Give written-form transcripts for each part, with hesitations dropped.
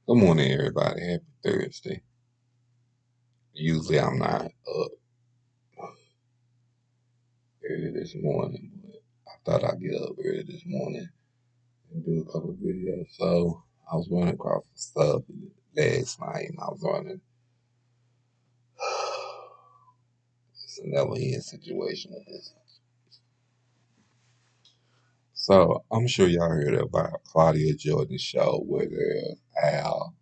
Good morning, everybody. Happy Thursday. Usually I'm not up early this morning, but I thought I'd get up early this morning and do a couple of videos. So I was running across some stuff last night and I was running. It's a never end situation with this. So I'm sure y'all heard about Claudia Jordan's show where there's Al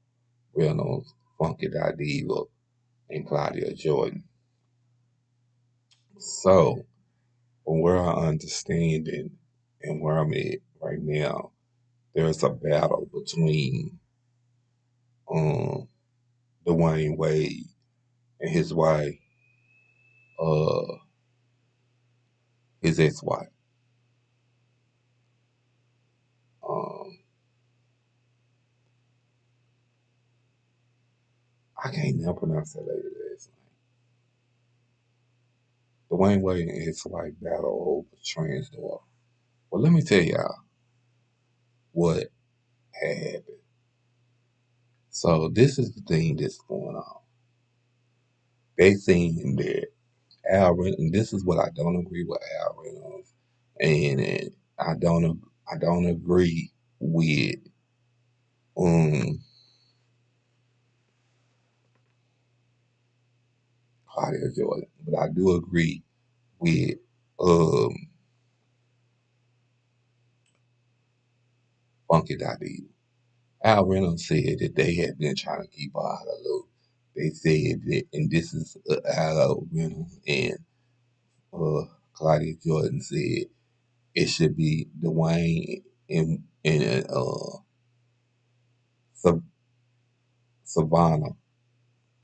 Reynolds, Funky Dineva, and Claudia Jordan. So from where I understand it and where I'm at right now, there's a battle between um Dwayne Wade and his wife, uh his ex-wife. Um I can't now pronounce that lady last name. Dwayne Wade and his wife battle over trans daughter. Well, let me tell y'all what had happened. So this is the thing that's going on. They saying that Al Reynolds, and this is what I don't agree with Al Reynolds, and I don't agree with um Claudia Jordan, but I do agree with um Funky Daddy. Al Reynolds said that they had been trying to keep her out of loop. They said that, and this is Al Reynolds and uh, Claudia Jordan said it should be Dwayne and Sav- Savannah. I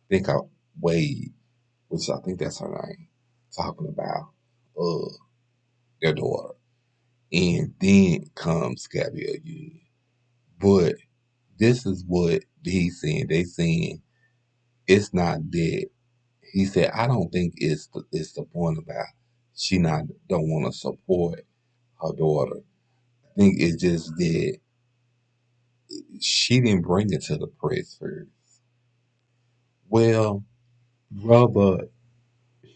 think I Wade, which I think that's her name, talking about uh their daughter. And then comes Gabrielle Union. But this is what he's saying. They saying it's not that. He said, I don't think it's the point about she not don't want to support her daughter. I think it's just that she didn't bring it to the press first. Well, whether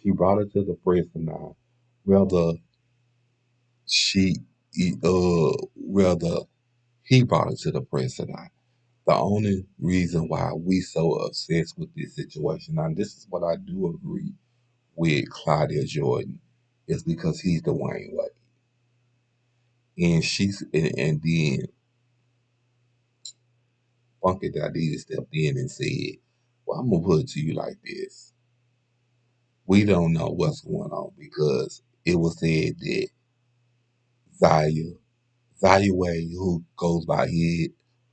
she brought it to the press or not, whether she whether he brought it to the press or not. The only reason why we so obsessed with this situation, now this is what I do agree with Claudia Jordan, is because he's the Wayne Wade. And then Funky Daddy stepped in and said, well, I'm gonna put it to you like this. We don't know what's going on because it was said that Zaya, Zaya Wade, who goes by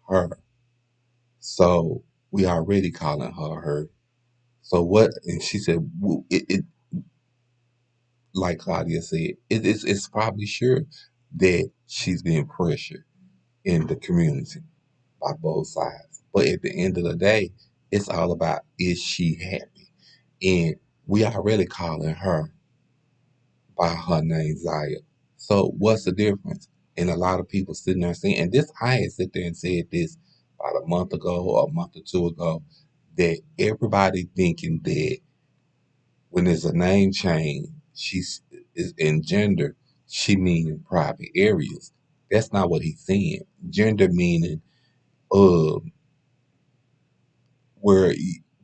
her. So we already calling her. So what? And she said, like Claudia said, it's probably sure that she's being pressured in the community by both sides. But at the end of the day, it's all about is she happy? And we already calling her by her name Zaya. So what's the difference? And a lot of people sitting there saying, and this I had sit there and said this about a month ago or a month or two ago, that everybody thinking that when there's a name change, she's is in gender, she meaning private areas. That's not what he's saying. Gender meaning um where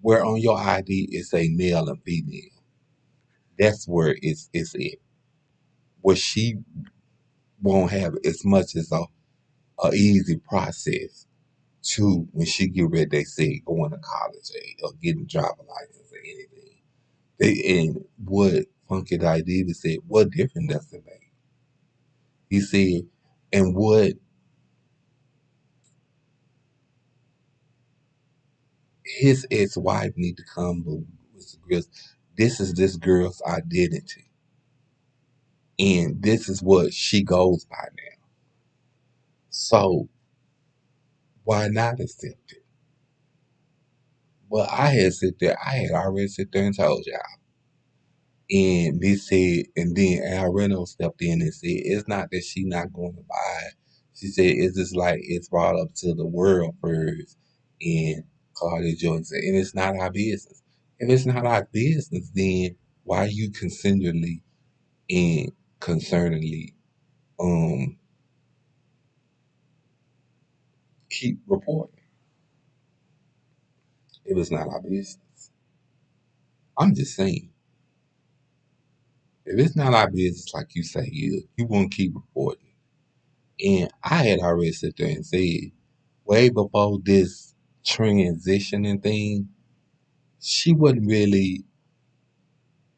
where on your ID it say male and female. That's where it's at. Where she won't have as much as a easy process to when she get ready, they say going to college or getting driver license or anything. And what Funky Diva said, what difference does it make? He said, and what his ex-wife need to come with the girls. This is this girl's identity, and this is what she goes by now. So why not accept it? Well, I had already sit there and told y'all. And they said, and then Al Reynolds stepped in and said, it's not that she not going to buy it. She said, it's just like it's brought up to the world first. And Claudia Jordan said, and it's not our business. If it's not our business, then why you continually and concerningly um keep reporting if it's not our business? I'm just saying, if it's not our business, like you say, you won't keep reporting. And I had already sit there and said, way before this transitioning thing, she wasn't really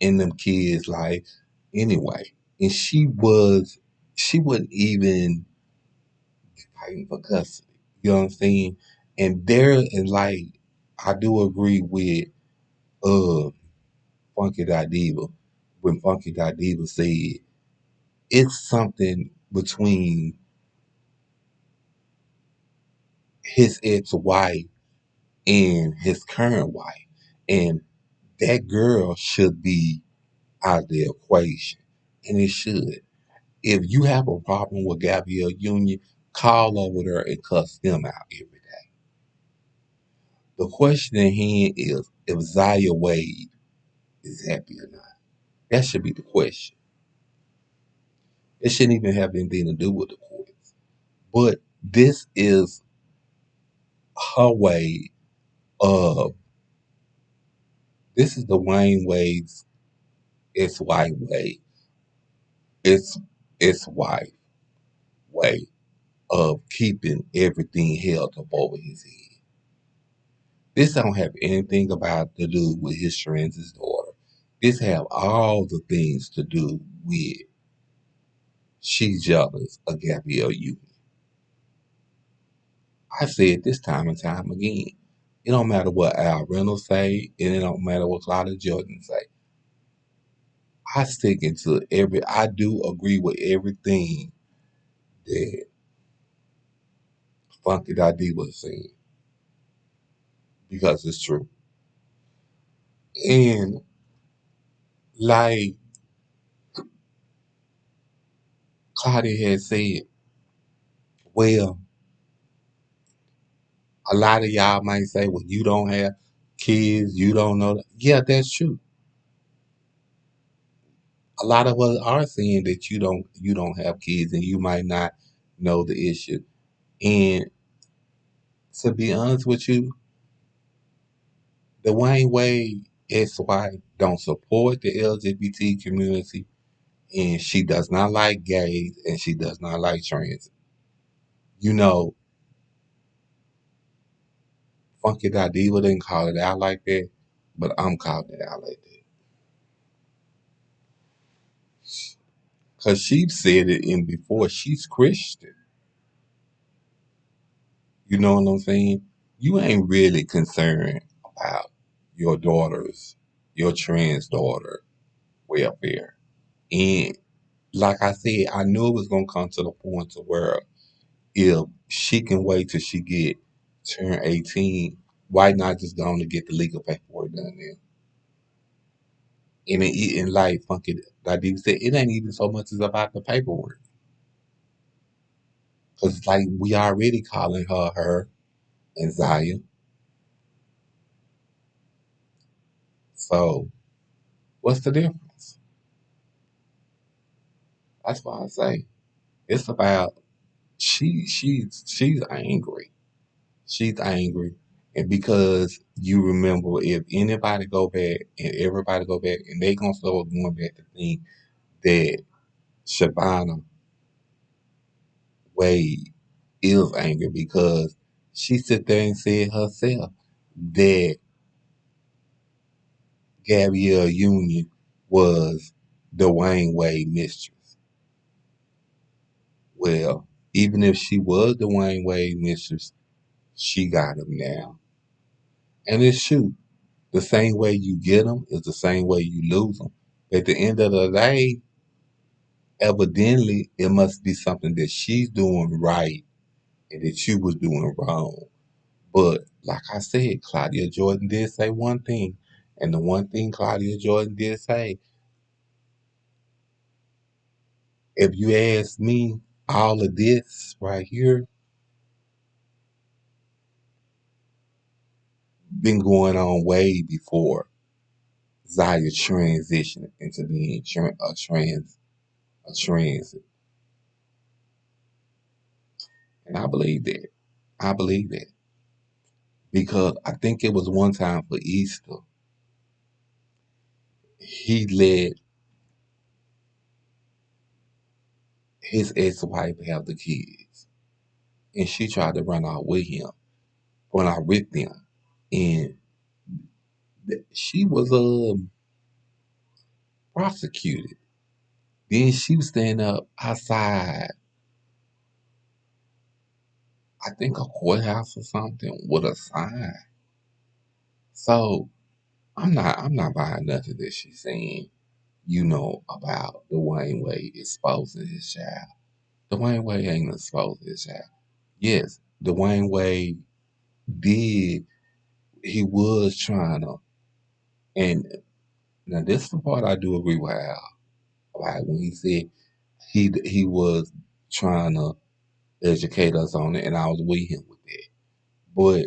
in them kids' life anyway. And she wasn't even fighting for custody. You know what I'm saying? And there and like I do agree with uh Funky Diva when Funky Diva said it's something between his ex-wife and his current wife. And that girl should be out of the equation. And it should. If you have a problem with Gabrielle Union, call over there and cuss them out every day. The question at hand is if Zaya Wade is happy or not. That should be the question. It shouldn't even have anything to do with the courts. But this is her way of, this is the Wayne Wade's ex-wife way, its ex-wife way of keeping everything held up over his head. This don't have anything about to do with his trans daughter. This have all the things to do with she's jealous of Gabrielle Union. I said this time and time again. It don't matter what Al Reynolds say, and it don't matter what Claudia Jordan say. I stick into I do agree with everything that Funky D was saying because it's true. And like Claudia had said, well, a lot of y'all might say, well, you don't have kids, you don't know that. Yeah, that's true. A lot of us are saying that you don't have kids and you might not know the issue. And to be honest with you, the Wayne Wade ex-wife don't support the LGBT community, and she does not like gays, and she does not like trans. You know, Funky Diva didn't call it out like that, but I'm calling it out like that. Because she said it in before. She's Christian. You know what I'm saying? You ain't really concerned about your daughter's, your trans daughter welfare. And like I said, I knew it was gonna come to the point to where if she can wait till she get turn 18, why not just go on to get the legal paperwork done then? And like Funky like Dee said, it ain't even so much as about the paperwork. Cause like we already calling her and Zaya. So what's the difference? That's why I say it's about she's angry. She's angry. And because you remember if anybody go back and everybody go back and they gonna start going back to think that Shabana Wade is angry because she sit there and said herself that Gabrielle Union was Dwayne Wade mistress. Well, even if she was Dwayne Wade mistress, she got him now. And it's true. The same way you get them is the same way you lose them. At the end of the day, evidently, it must be something that she's doing right and that you was doing wrong. But like I said, Claudia Jordan did say one thing, and the one thing Claudia Jordan did say, if you ask me, all of this right here been going on way before Zaya transitioned into being a trans, and I believe that. I believe that because I think it was one time for Easter he let his ex-wife have the kids, and she tried to run out with them, and she was prosecuted. Then she was standing up outside, I think a courthouse or something, with a sign. So I'm not buying nothing that she's saying. About Dwayne Wade exposing his child. Dwayne Wade ain't exposed his child. Yes, Dwayne Wade did. He was trying to, and now this is the part I do agree with Al. Like when he said he was trying to educate us on it, and I was with him with that. But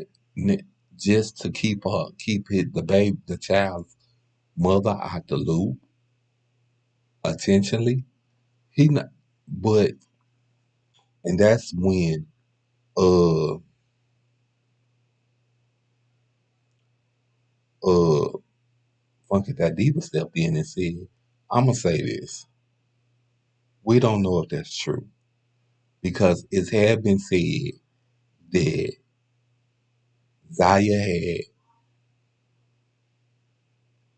just to the child's mother out the loop intentionally, he not. But and that's when uh uh Funky that Diva stepped in and said, "I'm gonna say this. We don't know if that's true because it had been said that Zaya had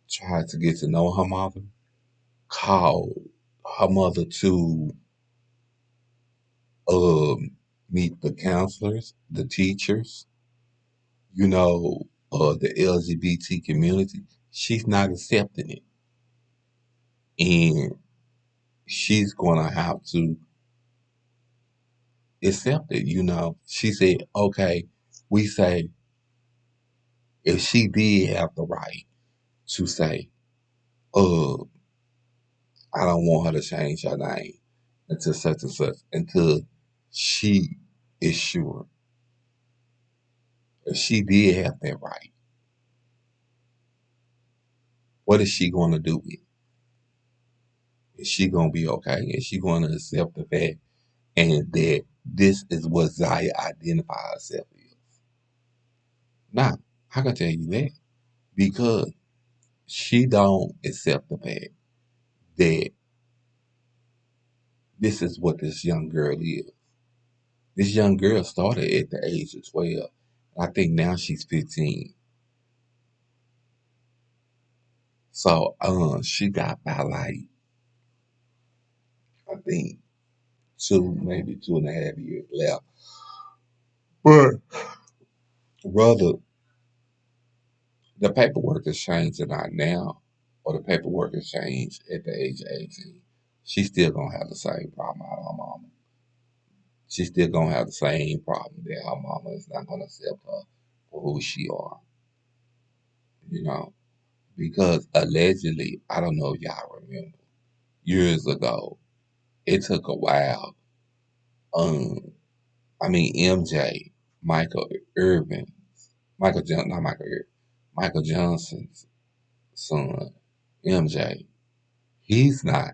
tried to get to know her mother, called her mother to meet the counselors, the teachers, the LGBT community. She's not accepting it, and she's gonna have to accept it. She said, okay, we say if she did have the right to say, uh, I don't want her to change her name until such and such, until she is sure. If she did have that right, what is she going to do with it? Is she going to be okay? Is she going to accept the fact and that this is what Zaya identifies herself as? Now, I can tell you that because she don't accept the fact that this is what this young girl is. This young girl started at the age of 12. I think now she's 15. So she got by like I think maybe 2.5 years left. But rather the paperwork is changing out now, or the paperwork is changed at the age of 18. She's still gonna have the same problem out of her mama. She's still gonna have the same problem that her mama is not gonna accept her for who she are. You know, because allegedly, I don't know if y'all remember, years ago, it took a while. Um, MJ, Michael Irvin, not Michael Irvin, Michael Johnson's son, MJ. He's not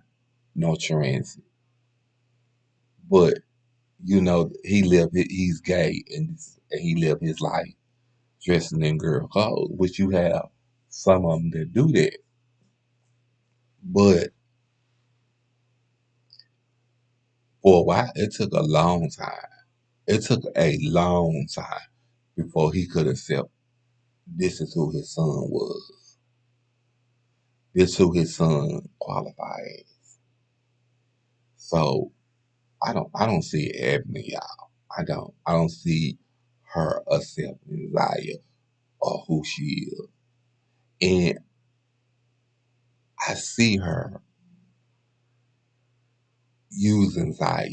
no trans, but he's gay and he lived his life dressing in girl clothes, which you have some of them that do that. But for a while, it took a long time. It took a long time before he could accept this is who his son was. This is who his son qualified as. So I don't see it happening, y'all. I don't see her accepting Zaya or who she is. And I see her using Zaya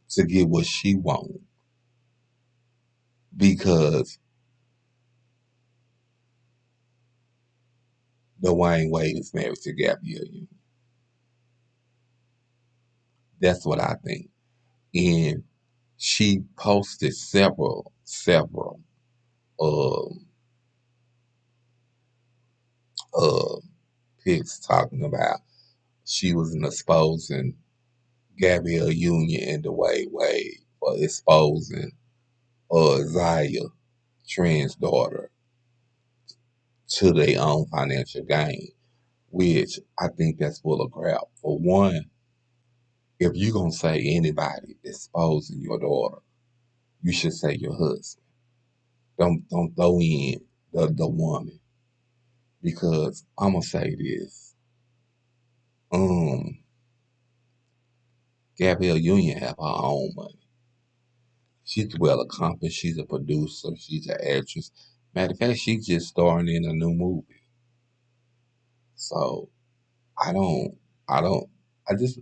to get what she wants because Dwayne Wade is married to Gabrielle. That's what I think. And She posted several um uh pics talking about she was in exposing Gabrielle Union and Dwayne Wade for exposing Zaya Trend's daughter to their own financial gain, which I think that's full of crap. For one, if you're gonna say anybody exposing your daughter, you should say your husband. Don't throw in the woman because I'm gonna say this. Um, Gabrielle Union have her own money. She's well accomplished. She's a producer. She's an actress. Matter of fact, she's just starring in a new movie. So I don't, I don't, I just,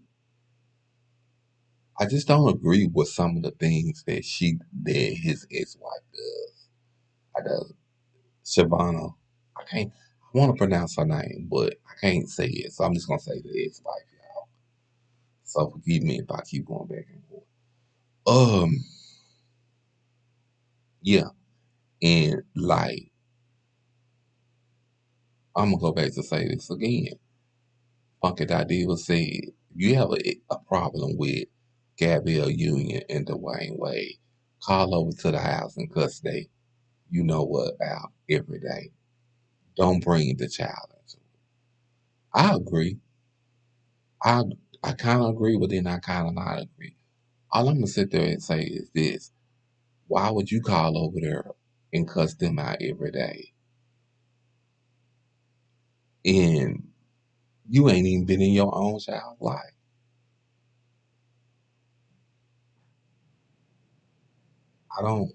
I just don't agree with some of the things that his ex-wife does. I does. Shavana, I can't, I want to pronounce her name, but I can't say it. So I'm just gonna say the ex-wife, y'all. So forgive me if I keep going back and forth. Um, yeah, and like I'm gonna go back to say this again. Funky Diva said, you have a problem with Gabrielle Union and Dwayne Wade, call over to the house and cuss they, you know what, out every day. Don't bring the child into it. I agree. I I kind of agree, but then I kind of not agree. All I'm gonna sit there and say is this: why would you call over there and cuss them out every day? And you ain't even been in your own child's life. I don't.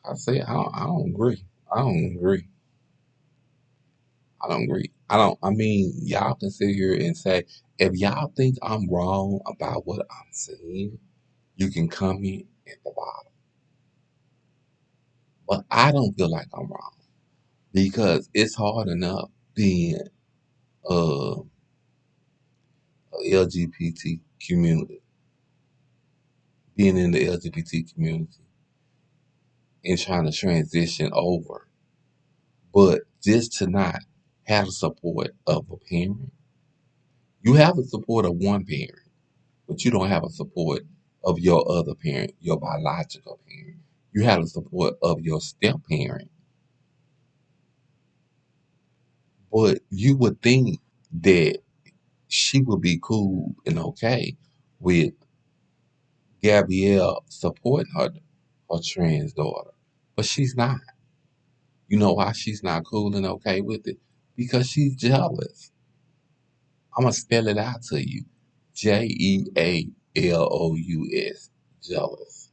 I say I don't agree. I don't agree. I don't agree. I don't. I mean, y'all can sit here and say if y'all think I'm wrong about what I'm saying, you can comment at the bottom. But I don't feel like I'm wrong because it's hard enough being uh, a LGBT community, being in the LGBT community and trying to transition over. But just to not have the support of a parent, you have the support of one parent, but you don't have a support of your other parent, your biological parent. You have the support of your step parent. But you would think that she would be cool and okay with Gabrielle supporting her trans daughter. But she's not. You know why she's not cool and okay with it? Because she's jealous. I'm gonna spell it out to you. Jealous. Jealous.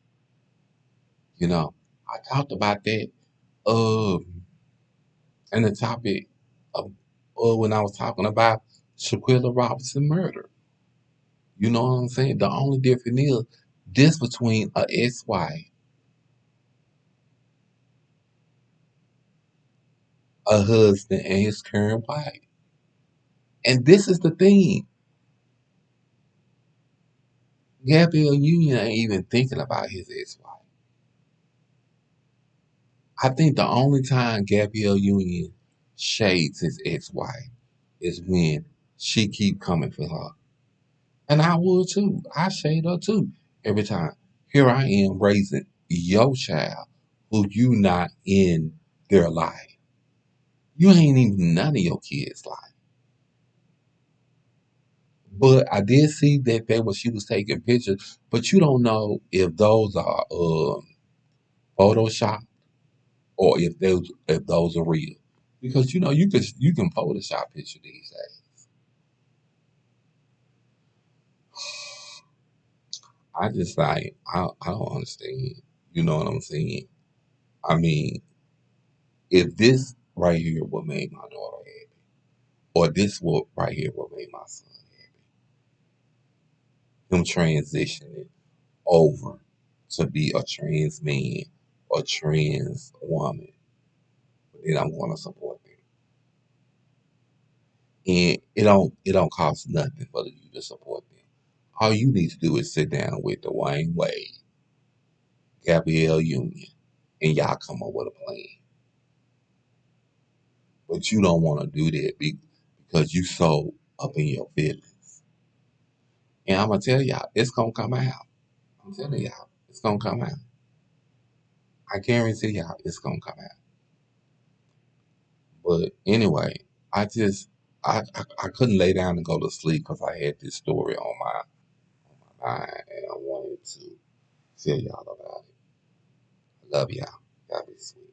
You know, I talked about that in the topic of when I was talking about Shaquilla Robinson murder. You know what I'm saying? The only difference is this between a ex-wife, a husband, and his current wife. And this is the thing. Gabrielle Union ain't even thinking about his ex-wife. I think the only time Gabrielle Union shades his ex-wife is when she keep coming for her. And I would too. I shade her too every time. Here I am raising your child who you not in their life. You ain't even none of your kids' life. But I did see that she was taking pictures, but you don't know if those are Photoshop or if those are real. Because you know you can Photoshop picture these days. I just like I don't understand. You know what I'm saying? I mean, if this right here what made my daughter happy, or this what right here what made my son happy, him transitioning over to be a trans man or trans woman, then I'm gonna support them. And it don't cost nothing for you to support them. All you need to do is sit down with Dwayne Wade. Gabrielle Union, and y'all come up with a plan. But you don't want to do that because you so up in your feelings. And I'm gonna tell y'all, it's gonna come out. I'm telling y'all, it's gonna come out. I guarantee y'all, it's gonna come out. But anyway, I just I couldn't lay down and go to sleep because I had this story on my mind, and I wanted to tell y'all about it. I love y'all. Y'all be sweet.